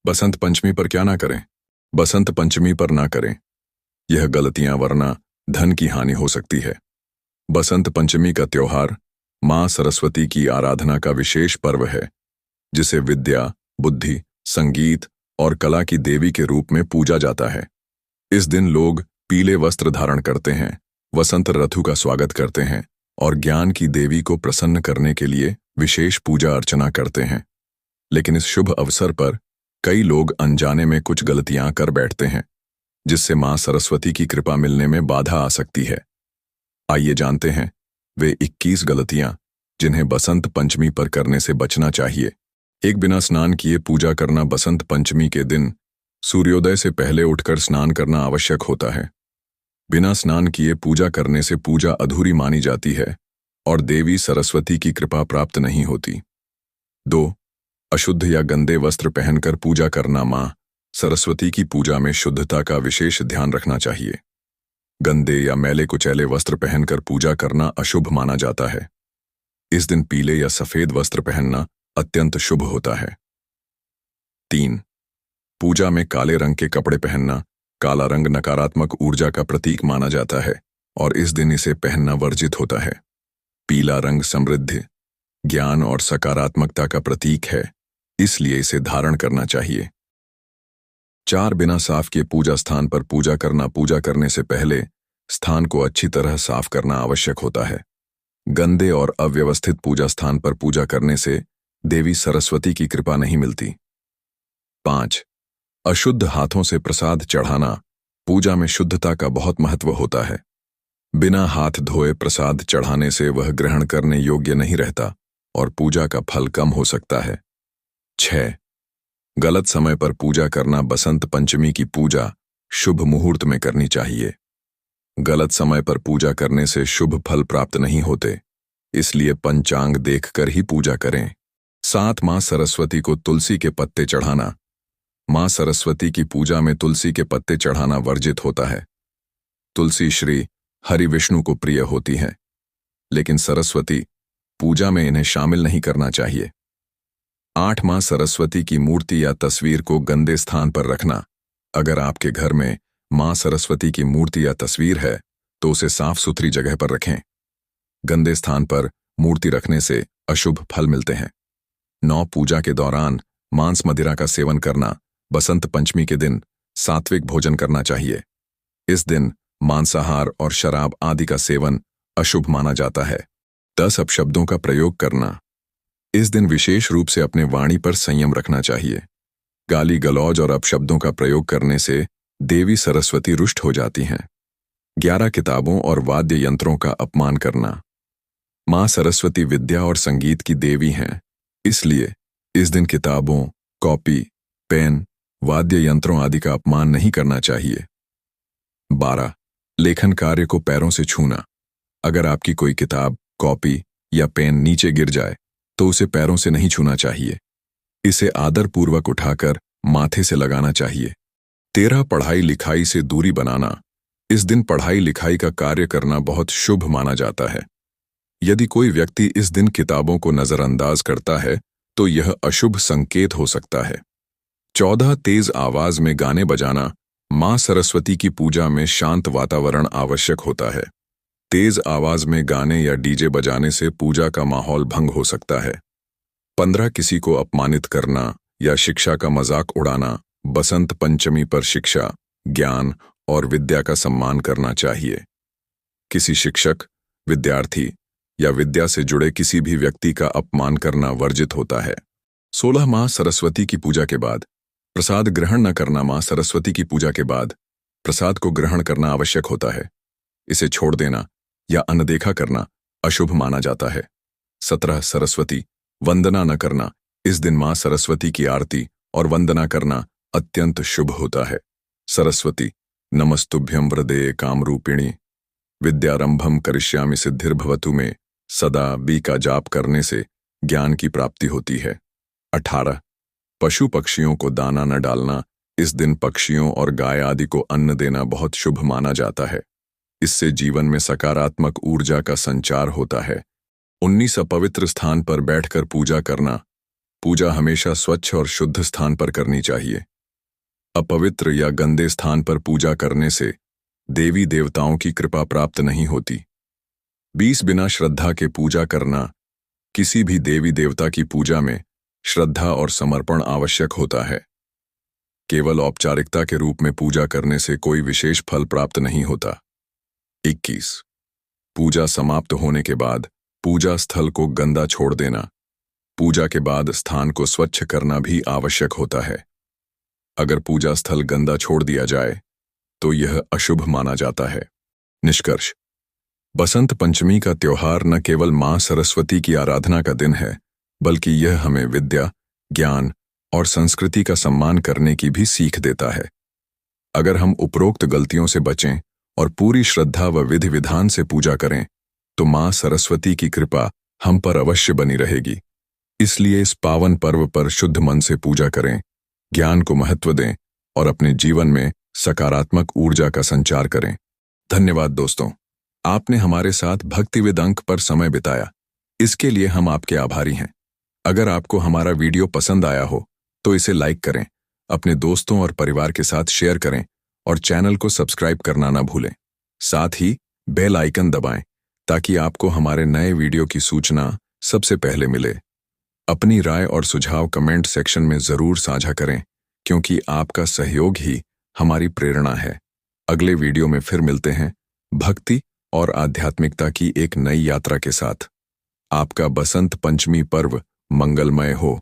बसंत पंचमी पर क्या ना करें? बसंत पंचमी पर ना करें यह गलतियां, वरना धन की हानि हो सकती है। बसंत पंचमी का त्योहार मां सरस्वती की आराधना का विशेष पर्व है, जिसे विद्या, बुद्धि, संगीत और कला की देवी के रूप में पूजा जाता है। इस दिन लोग पीले वस्त्र धारण करते हैं, वसंत ऋतु का स्वागत करते हैं और ज्ञान की देवी को प्रसन्न करने के लिए विशेष पूजा अर्चना करते हैं। लेकिन इस शुभ अवसर पर कई लोग अनजाने में कुछ गलतियां कर बैठते हैं, जिससे मां सरस्वती की कृपा मिलने में बाधा आ सकती है। आइए जानते हैं वे 21 गलतियां जिन्हें बसंत पंचमी पर करने से बचना चाहिए। एक, बिना स्नान किए पूजा करना। बसंत पंचमी के दिन सूर्योदय से पहले उठकर स्नान करना आवश्यक होता है। बिना स्नान किए पूजा करने से पूजा अधूरी मानी जाती है और देवी सरस्वती की कृपा प्राप्त नहीं होती। 2, अशुद्ध या गंदे वस्त्र पहनकर पूजा करना। मां सरस्वती की पूजा में शुद्धता का विशेष ध्यान रखना चाहिए। गंदे या मैले कुचैले वस्त्र पहनकर पूजा करना अशुभ माना जाता है। इस दिन पीले या सफेद वस्त्र पहनना अत्यंत शुभ होता है। 3, पूजा में काले रंग के कपड़े पहनना। काला रंग नकारात्मक ऊर्जा का प्रतीक माना जाता है और इस दिन इसे पहनना वर्जित होता है। पीला रंग समृद्धि, ज्ञान और सकारात्मकता का प्रतीक है, इसलिए इसे धारण करना चाहिए। 4, बिना साफ किए पूजा स्थान पर पूजा करना। पूजा करने से पहले स्थान को अच्छी तरह साफ करना आवश्यक होता है। गंदे और अव्यवस्थित पूजा स्थान पर पूजा करने से देवी सरस्वती की कृपा नहीं मिलती। 5, अशुद्ध हाथों से प्रसाद चढ़ाना। पूजा में शुद्धता का बहुत महत्व होता है। बिना हाथ धोए प्रसाद चढ़ाने से वह ग्रहण करने योग्य नहीं रहता और पूजा का फल कम हो सकता है। 6, गलत समय पर पूजा करना। बसंत पंचमी की पूजा शुभ मुहूर्त में करनी चाहिए। गलत समय पर पूजा करने से शुभ फल प्राप्त नहीं होते, इसलिए पंचांग देखकर ही पूजा करें। 7, मां सरस्वती को तुलसी के पत्ते चढ़ाना। मां सरस्वती की पूजा में तुलसी के पत्ते चढ़ाना वर्जित होता है। तुलसी श्री हरि विष्णु को प्रिय होती है, लेकिन सरस्वती पूजा में इन्हें शामिल नहीं करना चाहिए। 8, मां सरस्वती की मूर्ति या तस्वीर को गंदे स्थान पर रखना। अगर आपके घर में मां सरस्वती की मूर्ति या तस्वीर है तो उसे साफ सुथरी जगह पर रखें। गंदे स्थान पर मूर्ति रखने से अशुभ फल मिलते हैं। 9, पूजा के दौरान मांस मदिरा का सेवन करना। बसंत पंचमी के दिन सात्विक भोजन करना चाहिए। इस दिन मांसाहार और शराब आदि का सेवन अशुभ माना जाता है। 10, अपशब्दों का प्रयोग करना। इस दिन विशेष रूप से अपने वाणी पर संयम रखना चाहिए। गाली गलौज और अपशब्दों का प्रयोग करने से देवी सरस्वती रुष्ट हो जाती हैं। 11, किताबों और वाद्य यंत्रों का अपमान करना। मां सरस्वती विद्या और संगीत की देवी हैं, इसलिए इस दिन किताबों, कॉपी, पेन, वाद्य यंत्रों आदि का अपमान नहीं करना चाहिए। 12, लेखन कार्य को पैरों से छूना। अगर आपकी कोई किताब, कॉपी या पेन नीचे गिर जाए तो उसे पैरों से नहीं छूना चाहिए। इसे आदरपूर्वक उठाकर माथे से लगाना चाहिए। 13, पढ़ाई लिखाई से दूरी बनाना। इस दिन पढ़ाई लिखाई का कार्य करना बहुत शुभ माना जाता है। यदि कोई व्यक्ति इस दिन किताबों को नजरअंदाज करता है तो यह अशुभ संकेत हो सकता है। 14, तेज आवाज में गाने बजाना। मां सरस्वती की पूजा में शांत वातावरण आवश्यक होता है। तेज आवाज में गाने या डीजे बजाने से पूजा का माहौल भंग हो सकता है। 15, किसी को अपमानित करना या शिक्षा का मजाक उड़ाना। बसंत पंचमी पर शिक्षा, ज्ञान और विद्या का सम्मान करना चाहिए। किसी शिक्षक, विद्यार्थी या विद्या से जुड़े किसी भी व्यक्ति का अपमान करना वर्जित होता है। 16, मां सरस्वती की पूजा के बाद प्रसाद ग्रहण न करना। मां सरस्वती की पूजा के बाद प्रसाद को ग्रहण करना आवश्यक होता है। इसे छोड़ देना या अनदेखा करना अशुभ माना जाता है। 17, सरस्वती वंदना न करना। इस दिन मां सरस्वती की आरती और वंदना करना अत्यंत शुभ होता है। सरस्वती नमस्तुभ्यं वरदे कामरूपिणी विद्यारंभम करिष्यामि सिद्धिर्भवतु में सदा बी का जाप करने से ज्ञान की प्राप्ति होती है। 18, पशु पक्षियों को दाना न डालना। इस दिन पक्षियों और गाय आदि को अन्न देना बहुत शुभ माना जाता है। इससे जीवन में सकारात्मक ऊर्जा का संचार होता है। 19, अपवित्र स्थान पर बैठकर पूजा करना। पूजा हमेशा स्वच्छ और शुद्ध स्थान पर करनी चाहिए। अपवित्र या गंदे स्थान पर पूजा करने से देवी देवताओं की कृपा प्राप्त नहीं होती। 20 बिना श्रद्धा के पूजा करना। किसी भी देवी देवता की पूजा में श्रद्धा और समर्पण आवश्यक होता है। केवल औपचारिकता के रूप में पूजा करने से कोई विशेष फल प्राप्त नहीं होता। 21 पूजा समाप्त होने के बाद पूजा स्थल को गंदा छोड़ देना। पूजा के बाद स्थान को स्वच्छ करना भी आवश्यक होता है। अगर पूजा स्थल गंदा छोड़ दिया जाए तो यह अशुभ माना जाता है। निष्कर्ष, बसंत पंचमी का त्योहार न केवल मां सरस्वती की आराधना का दिन है, बल्कि यह हमें विद्या, ज्ञान और संस्कृति का सम्मान करने की भी सीख देता है। अगर हम उपरोक्त गलतियों से बचें और पूरी श्रद्धा व विधि विधान से पूजा करें तो मां सरस्वती की कृपा हम पर अवश्य बनी रहेगी। इसलिए इस पावन पर्व पर शुद्ध मन से पूजा करें, ज्ञान को महत्व दें और अपने जीवन में सकारात्मक ऊर्जा का संचार करें। धन्यवाद दोस्तों, आपने हमारे साथ भक्तिविद अंक पर समय बिताया, इसके लिए हम आपके आभारी हैं। अगर आपको हमारा वीडियो पसंद आया हो तो इसे लाइक करें, अपने दोस्तों और परिवार के साथ शेयर करें और चैनल को सब्सक्राइब करना ना भूलें। साथ ही बेल आइकन दबाएं ताकि आपको हमारे नए वीडियो की सूचना सबसे पहले मिले। अपनी राय और सुझाव कमेंट सेक्शन में जरूर साझा करें, क्योंकि आपका सहयोग ही हमारी प्रेरणा है। अगले वीडियो में फिर मिलते हैं भक्ति और आध्यात्मिकता की एक नई यात्रा के साथ। आपका बसंत पंचमी पर्व मंगलमय हो।